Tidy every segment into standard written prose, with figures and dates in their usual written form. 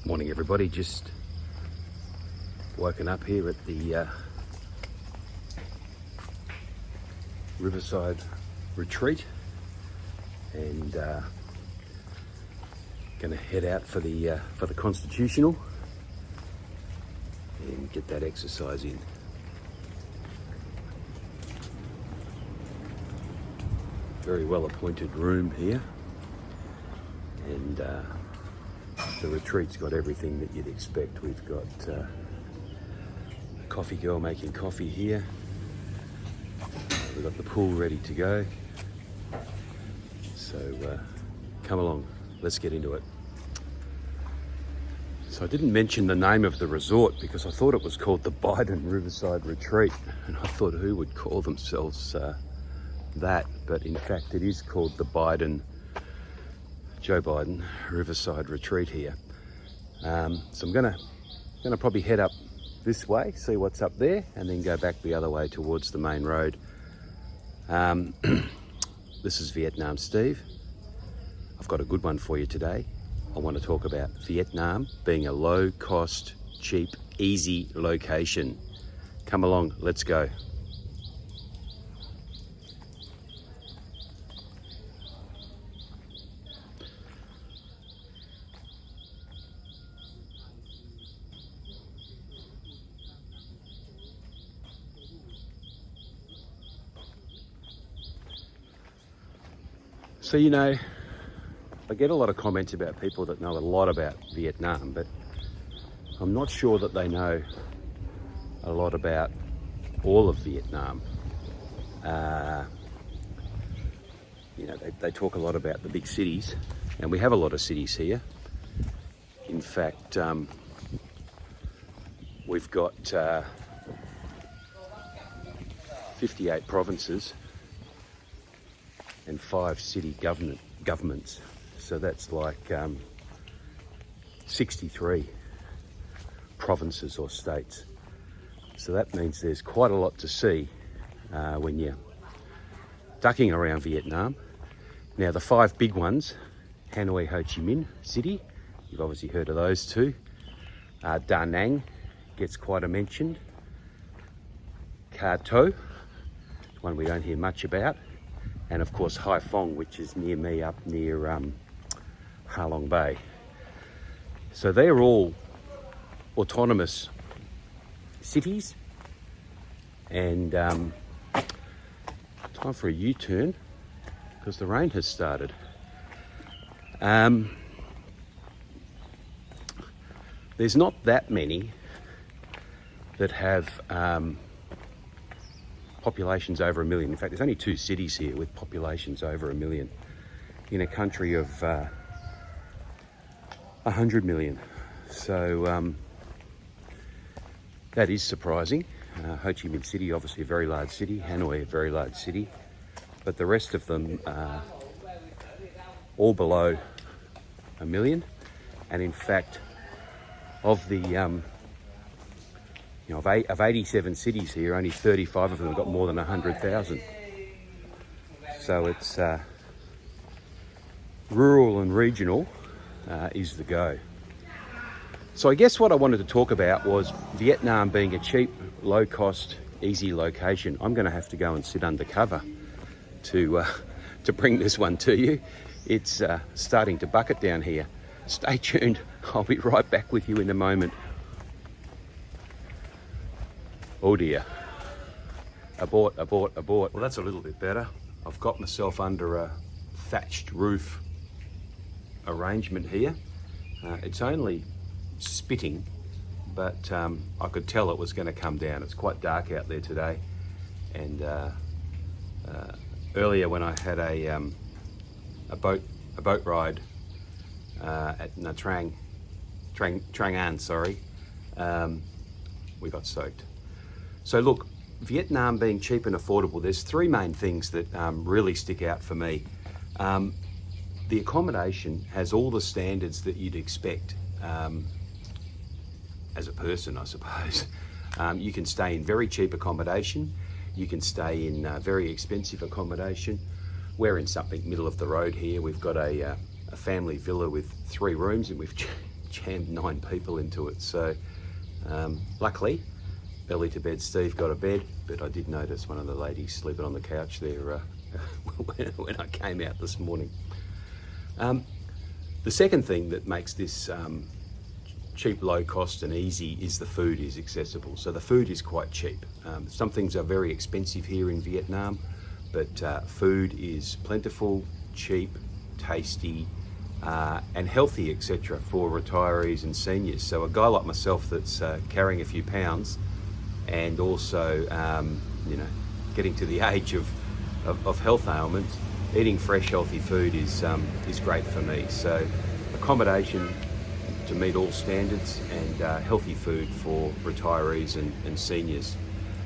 Morning everybody, just woken up here at the Riverside Retreat and going to head out for the Constitutional and get that exercise in. Very well appointed room here, and the retreat's got everything that you'd expect. We've got a coffee girl making coffee here. We've got the pool ready to go. So come along, let's get into it. So I didn't mention the name of the resort because I thought it was called the Biden Riverside Retreat, and I thought who would call themselves that, but in fact it is called the Joe Biden Riverside Retreat here. So I'm gonna probably head up this way, see what's up there, and then go back the other way towards the main road. This is Vietnam Steve. I've got a good one for you today. I want to talk about Vietnam being a low cost, cheap, easy location. Come along, let's go. So, I get a lot of comments about people that know a lot about Vietnam, but I'm not sure that they know a lot about all of Vietnam. They talk a lot about the big cities, and we have a lot of cities here. In fact, we've got 58 provinces and 5 city governments. So that's like 63 provinces or states. So that means there's quite a lot to see when you're ducking around Vietnam. Now the 5 big ones, Hanoi, Ho Chi Minh City, you've obviously heard of those two. Da Nang gets quite a mention. Ca To, one we don't hear much about. And of course Hai Phong, which is near me, up near Ha Long Bay. So they're all autonomous cities, and time for a U-turn because the rain has started. There's not that many that have populations over 1 million. In fact, there's only 2 cities here with populations over 1 million in a country of 100 million. So that is surprising. Ho Chi Minh City, obviously a very large city. Hanoi, a very large city. But the rest of them are all below 1 million. And in fact, of the of 87 cities here, only 35 of them have got more than 100,000. So it's rural and regional is the go. So I guess what I wanted to talk about was Vietnam being a cheap, low-cost, easy location. I'm going to have to go and sit undercover to bring this one to you. It's starting to bucket down here. Stay tuned. I'll be right back with you in a moment. Oh dear. Abort. Well, that's a little bit better. I've got myself under a thatched roof arrangement here. It's only spitting, but I could tell it was going to come down. It's quite dark out there today, and earlier when I had a boat ride at Nha Trang An, we got soaked. So look, Vietnam being cheap and affordable, there's 3 main things that really stick out for me. The accommodation has all the standards that you'd expect as a person, I suppose. You can stay in very cheap accommodation. You can stay in very expensive accommodation. We're in something middle of the road here. We've got a family villa with 3 rooms, and we've jammed 9 people into it. So luckily, belly to bed Steve got a bed, but I did notice one of the ladies sleeping on the couch there when I came out this morning. The second thing that makes this cheap, low cost and easy is the food is accessible. So the food is quite cheap. Some things are very expensive here in Vietnam, but food is plentiful, cheap, tasty, and healthy, etc. for retirees and seniors. So a guy like myself that's carrying a few pounds and also getting to the age of health ailments, eating fresh, healthy food is great for me. So accommodation to meet all standards and healthy food for retirees and seniors.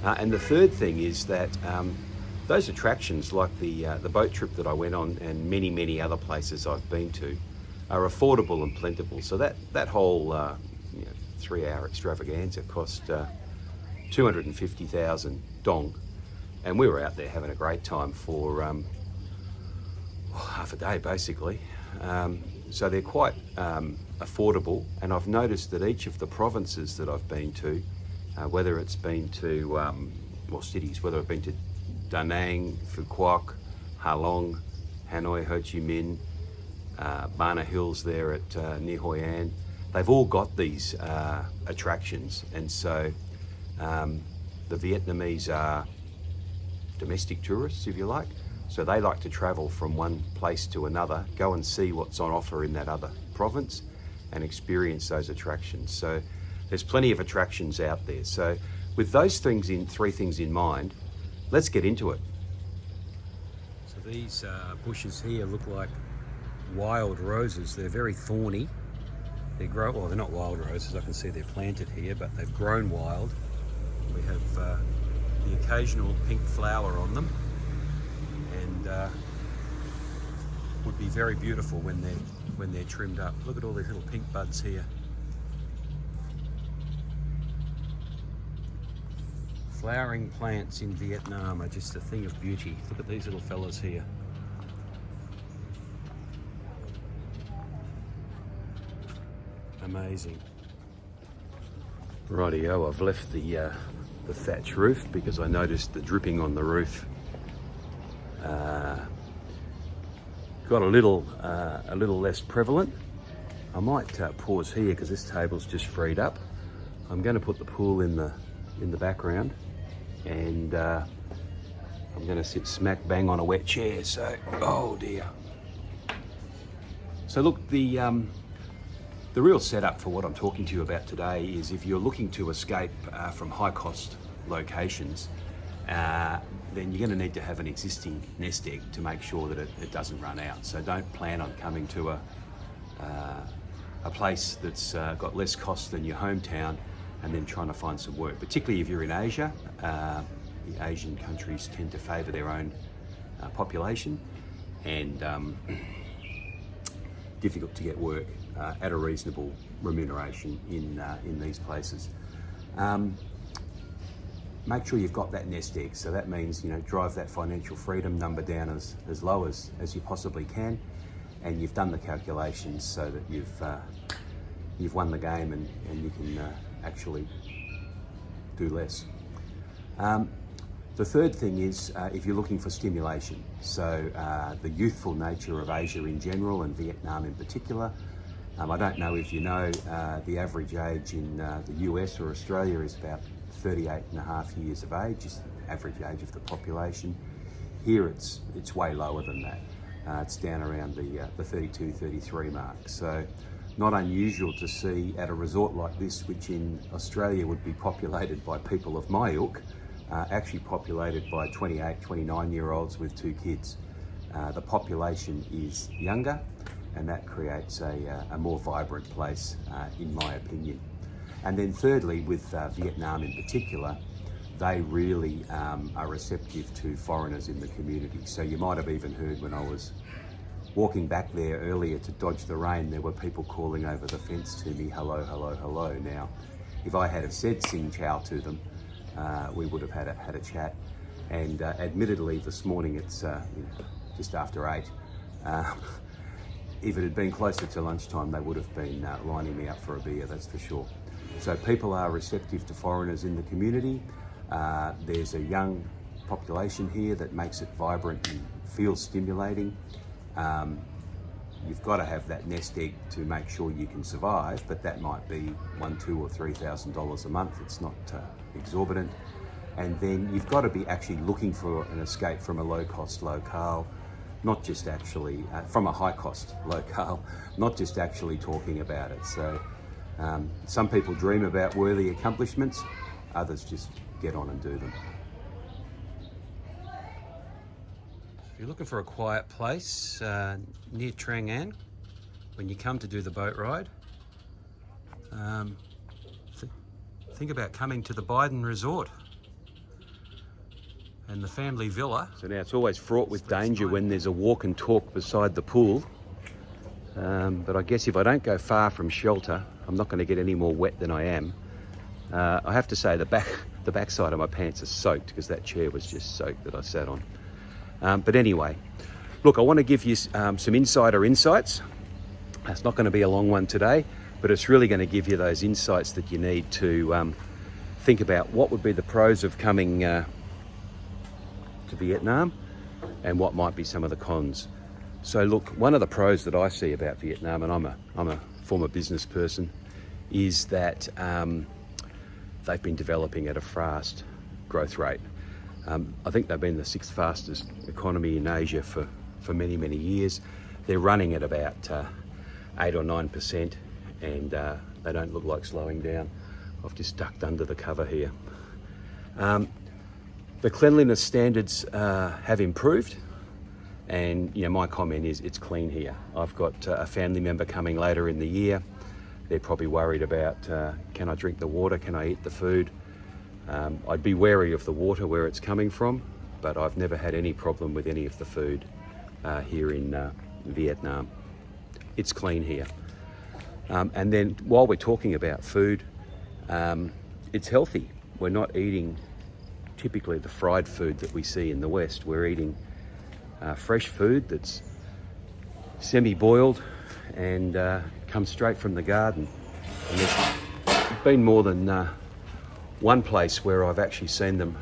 And the third thing is that those attractions like the boat trip that I went on and many other places I've been to are affordable and plentiful. So that whole 3-hour extravaganza cost 250,000 dong, and we were out there having a great time for half a day basically. So they're quite affordable, and I've noticed that each of the provinces that I've been to, whether it's been to cities, whether I've been to Da Nang, Phu Quoc, Ha Long, Hanoi, Ho Chi Minh, Bana Hills there at near Hoi An, they've all got these attractions. And so the Vietnamese are domestic tourists, if you like. So they like to travel from one place to another, go and see what's on offer in that other province and experience those attractions. So there's plenty of attractions out there. So with those three things in mind, let's get into it. So these bushes here look like wild roses. They're very thorny. They're not wild roses. I can see they're planted here, but they've grown wild. We have the occasional pink flower on them, and would be very beautiful when they're trimmed up. Look at all these little pink buds here. Flowering plants in Vietnam are just a thing of beauty. Look at these little fellas here. Amazing. Rightio, I've left the thatch roof because I noticed the dripping on the roof got a little less prevalent. I might pause here because this table's just freed up. I'm going to put the pool in the background, and I'm going to sit smack bang on a wet chair. So, oh dear. So look, the real setup for what I'm talking to you about today is if you're looking to escape from high cost locations, then you're going to need to have an existing nest egg to make sure that it doesn't run out. So don't plan on coming to a place that's got less cost than your hometown and then trying to find some work, particularly if you're in Asia. The Asian countries tend to favour their own population, and difficult to get work at a reasonable remuneration in these places. Make sure you've got that nest egg. So that means, drive that financial freedom number down as low as you possibly can, and you've done the calculations so that you've won the game and you can actually do less. The third thing is if you're looking for stimulation. So the youthful nature of Asia in general and Vietnam in particular. I don't know if you know, the average age in the US or Australia is about 38.5 years of age, is the average age of the population. Here it's way lower than that. It's down around the 32, 33 mark. So not unusual to see at a resort like this, which in Australia would be populated by people of my ilk, actually populated by 28, 29-year-olds with 2 kids. The population is younger, and that creates a more vibrant place, in my opinion. And then thirdly, with Vietnam in particular, they really are receptive to foreigners in the community. So you might have even heard when I was walking back there earlier to dodge the rain, there were people calling over the fence to me, hello, hello, hello. Now, if I had have said Sing Chow to them, we would have had a chat. And admittedly, this morning it's just after 8. if it had been closer to lunchtime, they would have been lining me up for a beer, that's for sure. So people are receptive to foreigners in the community. There's a young population here that makes it vibrant and feels stimulating. You've got to have that nest egg to make sure you can survive, but that might be $1,000, $2,000 or $3,000 a month. It's not exorbitant. And then you've got to be actually looking for an escape from a low-cost locale, not just actually from a high-cost locale, not just actually talking about it. So some people dream about worthy accomplishments, others just get on and do them. If you're looking for a quiet place near Trang An, when you come to do the boat ride, think about coming to the Biden Resort and the family villa. So now it's always fraught with danger when there's a walk and talk beside the pool. But I guess if I don't go far from shelter, I'm not going to get any more wet than I am. I have to say the backside of my pants are soaked because that chair was just soaked that I sat on. But anyway, look, I want to give you some insider insights. It's not going to be a long one today, but it's really going to give you those insights that you need to think about what would be the pros of coming to Vietnam and what might be some of the cons. So look, one of the pros that I see about Vietnam, and I'm a former business person, is that they've been developing at a fast growth rate. I think they've been the 6th fastest economy in Asia for many, many years. They're running at about 8 or 9%, and they don't look like slowing down. I've just ducked under the cover here. The cleanliness standards have improved, and my comment is it's clean here. I've got a family member coming later in the year. They're probably worried about, can I drink the water, can I eat the food? I'd be wary of the water where it's coming from, but I've never had any problem with any of the food here in Vietnam. It's clean here. And then while we're talking about food, it's healthy. We're not eating typically the fried food that we see in the West. We're eating fresh food that's semi-boiled and comes straight from the garden. And there's been more than one place where I've actually seen them,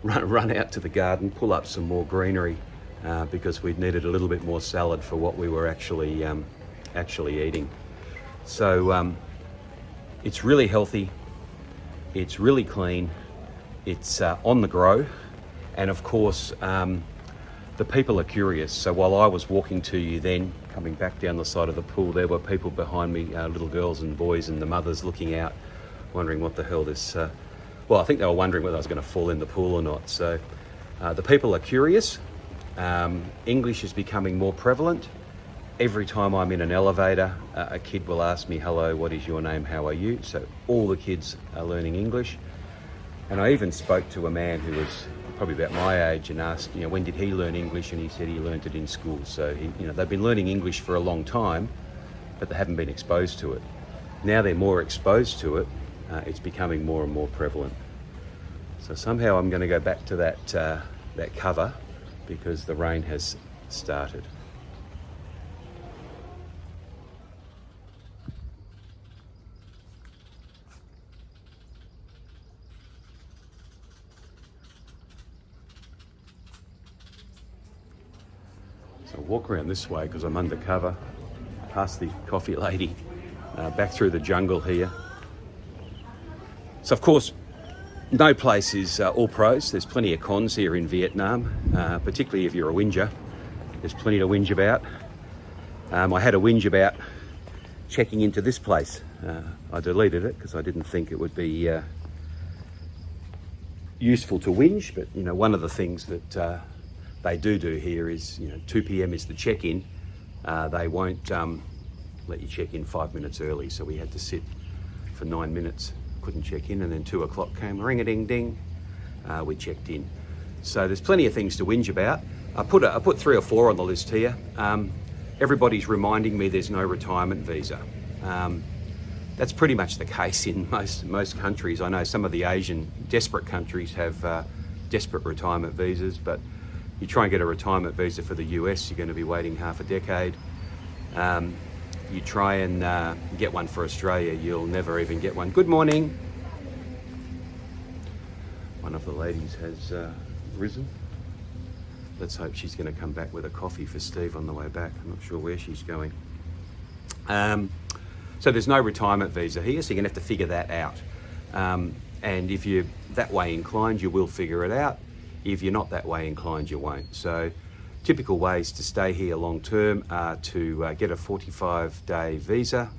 run out to the garden, pull up some more greenery because we'd needed a little bit more salad for what we were actually eating. So it's really healthy, it's really clean, it's on the grow, and of course the people are curious. So while I was walking to you then, coming back down the side of the pool, there were people behind me, little girls and boys and the mothers looking out, wondering what the hell this... I think they were wondering whether I was going to fall in the pool or not. So the people are curious. English is becoming more prevalent. Every time I'm in an elevator, a kid will ask me, hello, what is your name, how are you? So all the kids are learning English. And I even spoke to a man who was probably about my age and asked, when did he learn English? And he said he learned it in school. So they've been learning English for a long time, but they haven't been exposed to it. Now they're more exposed to it. It's becoming more and more prevalent. So somehow I'm going to go back to that cover because the rain has started. So I'll walk around this way because I'm undercover, past the coffee lady, back through the jungle here. So of course, no place is all pros. There's plenty of cons here in Vietnam, particularly if you're a whinger. There's plenty to whinge about. I had a whinge about checking into this place. I deleted it because I didn't think it would be useful to whinge, but one of the things that they do here is, 2 p.m. is the check-in. They won't let you check in 5 minutes early, so we had to sit for 9 minutes. Couldn't check in, and then 2 o'clock came, ring-a-ding-ding, we checked in. So there's plenty of things to whinge about. I put 3 or 4 on the list here. Everybody's reminding me there's no retirement visa. That's pretty much the case in most countries. I know some of the Asian desperate countries have desperate retirement visas, but you try and get a retirement visa for the US, you're going to be waiting half a decade. You try and get one for Australia, you'll never even get one. Good morning. One of the ladies has risen. Let's hope she's going to come back with a coffee for Steve on the way back. I'm not sure where she's going. So there's no retirement visa here, so you're going to have to figure that out. And if you're that way inclined, you will figure it out. If you're not that way inclined, you won't. So typical ways to stay here long term are to get a 45-day visa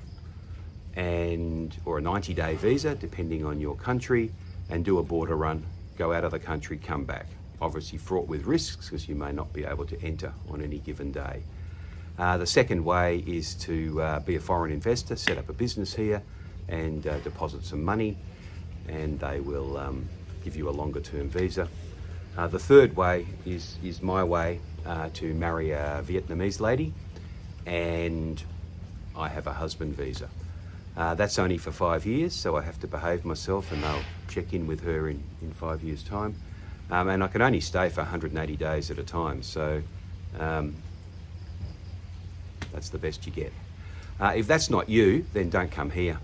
or a 90-day visa, depending on your country, and do a border run, go out of the country, come back. Obviously fraught with risks because you may not be able to enter on any given day. The second way is to be a foreign investor, set up a business here and deposit some money, and they will give you a longer term visa. The third way is my way, to marry a Vietnamese lady, and I have a husband visa. That's only for 5 years, so I have to behave myself and they'll check in with her in 5 years' time. And I can only stay for 180 days at a time, so that's the best you get. If that's not you, then don't come here.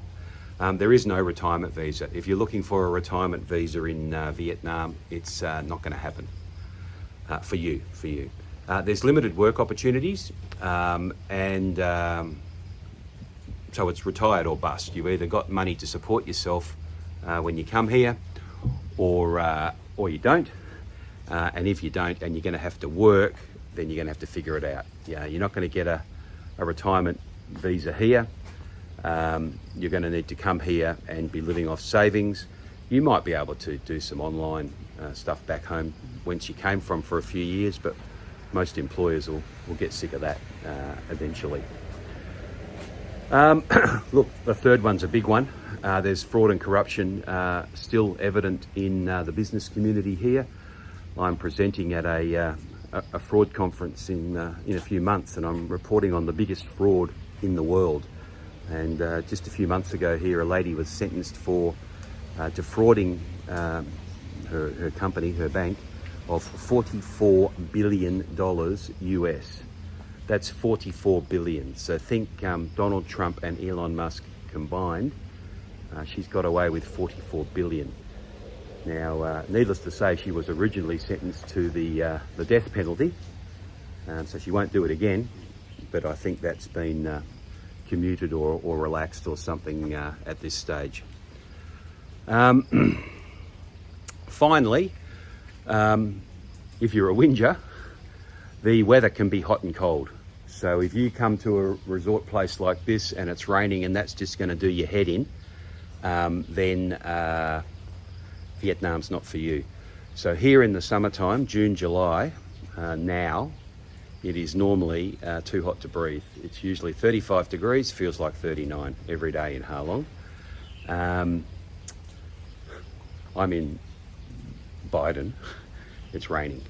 There is no retirement visa. If you're looking for a retirement visa in Vietnam, it's not going to happen for you. There's limited work opportunities, so it's retired or bust. You've either got money to support yourself when you come here, or you don't. And if you don't, and you're going to have to work, then you're going to have to figure it out. Yeah, you're not going to get a retirement visa here. You're going to need to come here and be living off savings. You might be able to do some online stuff back home whence you came from for a few years, but most employers will get sick of that eventually. Look, the third one's a big one. There's fraud and corruption still evident in the business community here. I'm presenting at a fraud conference in a few months, and I'm reporting on the biggest fraud in the world. And just a few months ago here, a lady was sentenced for defrauding her company, her bank, of $44 billion US. That's 44 billion. So think Donald Trump and Elon Musk combined. She's got away with 44 billion. Now, needless to say, she was originally sentenced to the death penalty, so she won't do it again. But I think that's been commuted or relaxed or something at this stage. Finally, if you're a whinger, the weather can be hot and cold. So if you come to a resort place like this and it's raining and that's just going to do your head in, then Vietnam's not for you. So here in the summertime, June, July, now, it is normally too hot to breathe. It's usually 35 degrees, feels like 39 every day in Ha Long. I'm in Biden, it's raining.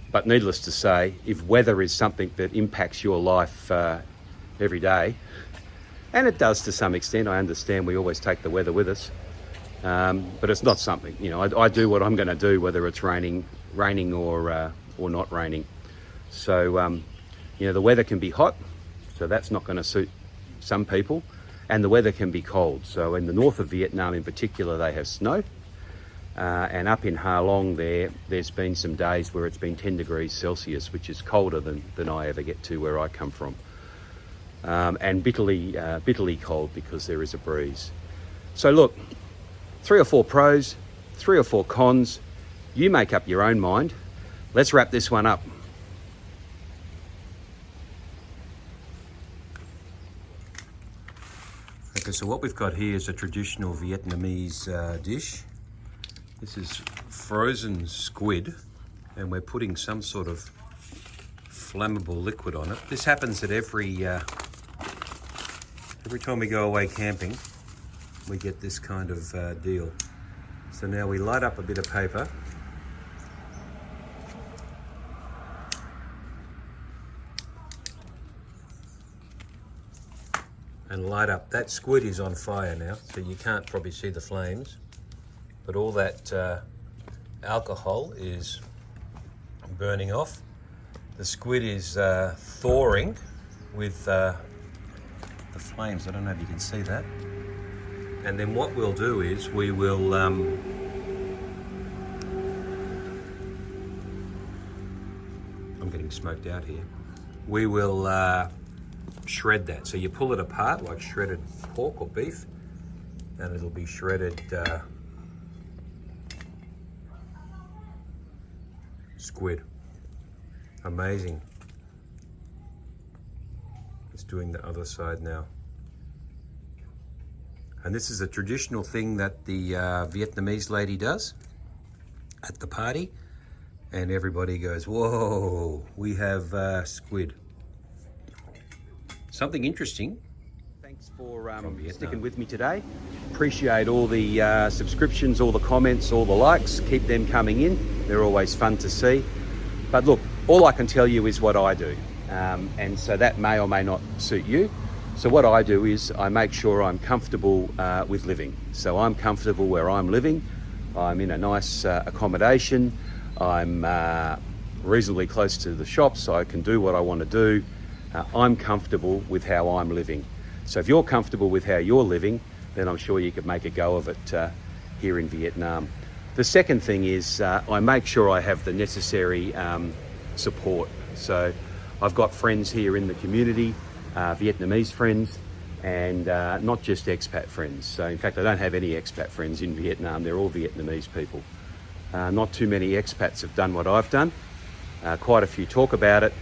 But needless to say, if weather is something that impacts your life every day, and it does to some extent, I understand we always take the weather with us, but it's not something, I do what I'm going to do, whether it's raining or not raining. So, the weather can be hot, so that's not going to suit some people, and the weather can be cold. So in the north of Vietnam in particular, they have snow, and up in Ha Long there's been some days where it's been 10 degrees Celsius, which is colder than I ever get to where I come from, and bitterly cold because there is a breeze. So look, 3 or 4 pros, 3 or 4 cons. You make up your own mind. Let's wrap this one up. Okay, so what we've got here is a traditional Vietnamese dish. This is frozen squid, and we're putting some sort of flammable liquid on it. This happens at every time we go away camping, we get this kind of deal. So now we light up a bit of paper. And light up. That squid is on fire now, so you can't probably see the flames, but all that alcohol is burning off. The squid is thawing with the flames. I don't know if you can see that. And then what we'll do is we will I'm getting smoked out here. We will shred that. So you pull it apart like shredded pork or beef, and it'll be shredded squid. Amazing. It's doing the other side now. And this is a traditional thing that the Vietnamese lady does at the party. And everybody goes, whoa, we have squid. Something interesting. Thanks for sticking with me today. Appreciate all the subscriptions, all the comments, all the likes. Keep them coming in. They're always fun to see. But look, all I can tell you is what I do. And so that may or may not suit you. So what I do is I make sure I'm comfortable with living. So I'm comfortable where I'm living. I'm in a nice accommodation. I'm reasonably close to the shops, so I can do what I want to do. I'm comfortable with how I'm living. So if you're comfortable with how you're living, then I'm sure you could make a go of it here in Vietnam. The second thing is I make sure I have the necessary support. So I've got friends here in the community, Vietnamese friends, and not just expat friends. So in fact, I don't have any expat friends in Vietnam. They're all Vietnamese people. Not too many expats have done what I've done. Quite a few talk about it.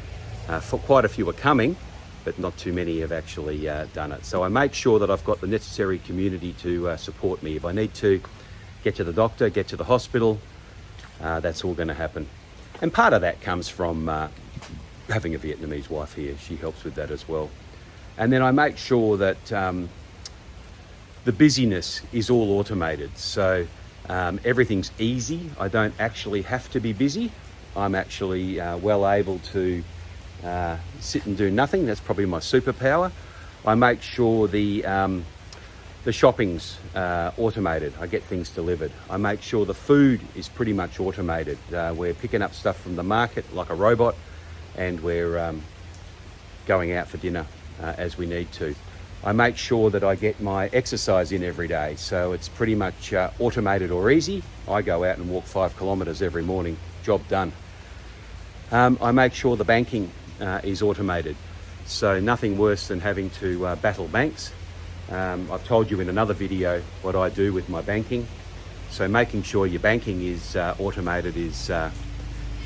Quite a few are coming, but not too many have actually done it. So I make sure that I've got the necessary community to support me. If I need to get to the doctor, get to the hospital, that's all going to happen. And part of that comes from having a Vietnamese wife here. She helps with that as well. And then I make sure that the busyness is all automated. So everything's easy. I don't actually have to be busy. I'm actually well able to sit and do nothing. That's probably my superpower. I make sure the shopping's automated. I get things delivered. I make sure the food is pretty much automated. We're picking up stuff from the market like a robot, and we're going out for dinner as we need to. I make sure that I get my exercise in every day, so it's pretty much automated or easy. I go out and walk 5 kilometres every morning, job done. I make sure the banking is automated, so nothing worse than having to battle banks. I've told you in another video what I do with my banking, so making sure your banking is automated is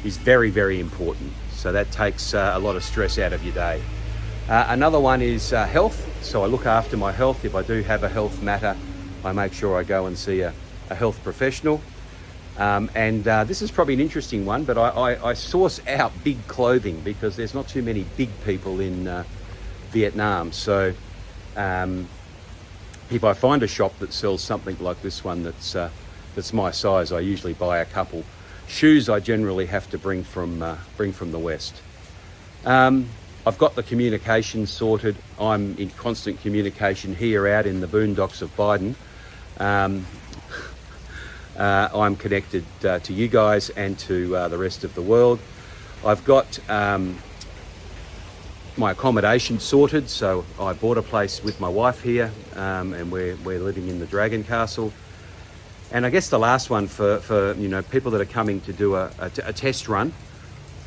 very, very important. So that takes a lot of stress out of your day. Another one is health. So I look after my health. If I do have a health matter, I make sure I go and see a health professional. And this is probably an interesting one, but I source out big clothing because there's not too many big people in Vietnam. So if I find a shop that sells something like this one that's my size, I usually buy a couple. Shoes I generally have to bring from the West. I've got the communication sorted. I'm in constant communication here out in the boondocks of Biden. I'm connected to you guys and to the rest of the world. I've got my accommodation sorted, so I bought a place with my wife here, and we're living in the Dragon Castle. And I guess the last one for people that are coming to do a test run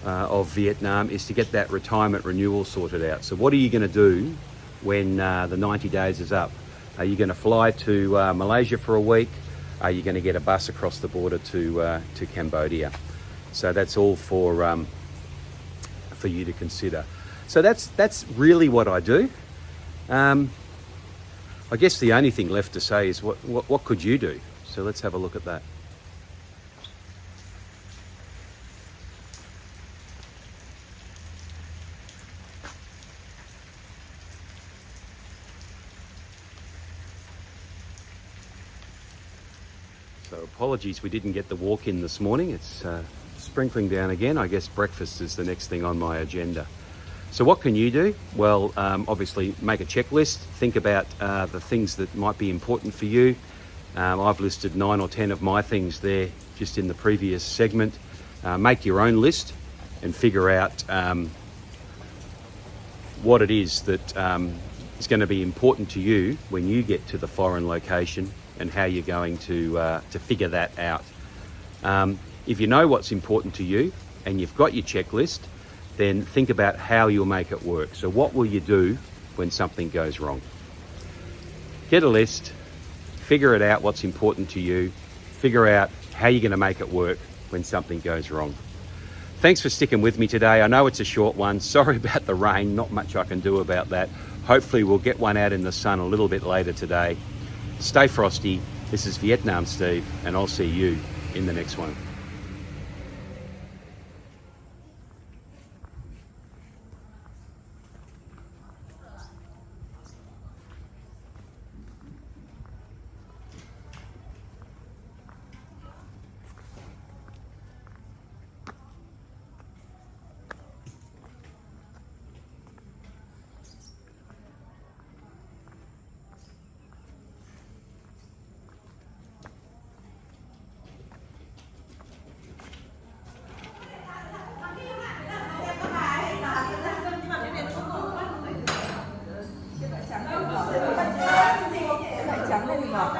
of Vietnam is to get that retirement renewal sorted out. So what are you going to do when the 90 days is up? Are you going to fly to Malaysia for a week? Are you going to get a bus across the border to Cambodia? So that's all for you to consider. So that's really what I do. I guess the only thing left to say is what could you do? So let's have a look at that. So apologies we didn't get the walk in this morning. It's sprinkling down again. I guess breakfast is the next thing on my agenda. So what can you do? Well, obviously make a checklist. Think about the things that might be important for you. I've listed 9 or 10 of my things there just in the previous segment. Make your own list and figure out what it is that is going to be important to you when you get to the foreign location and how you're going to figure that out. If you know what's important to you and you've got your checklist, then think about how you'll make it work. So what will you do when something goes wrong? Get a list, figure it out what's important to you, figure out how you're going to make it work when something goes wrong. Thanks for sticking with me today. I know it's a short one. Sorry about the rain, not much I can do about that. Hopefully we'll get one out in the sun a little bit later today. Stay frosty. This is Vietnam Steve, and I'll see you in the next one. Trắng này thì ngọt.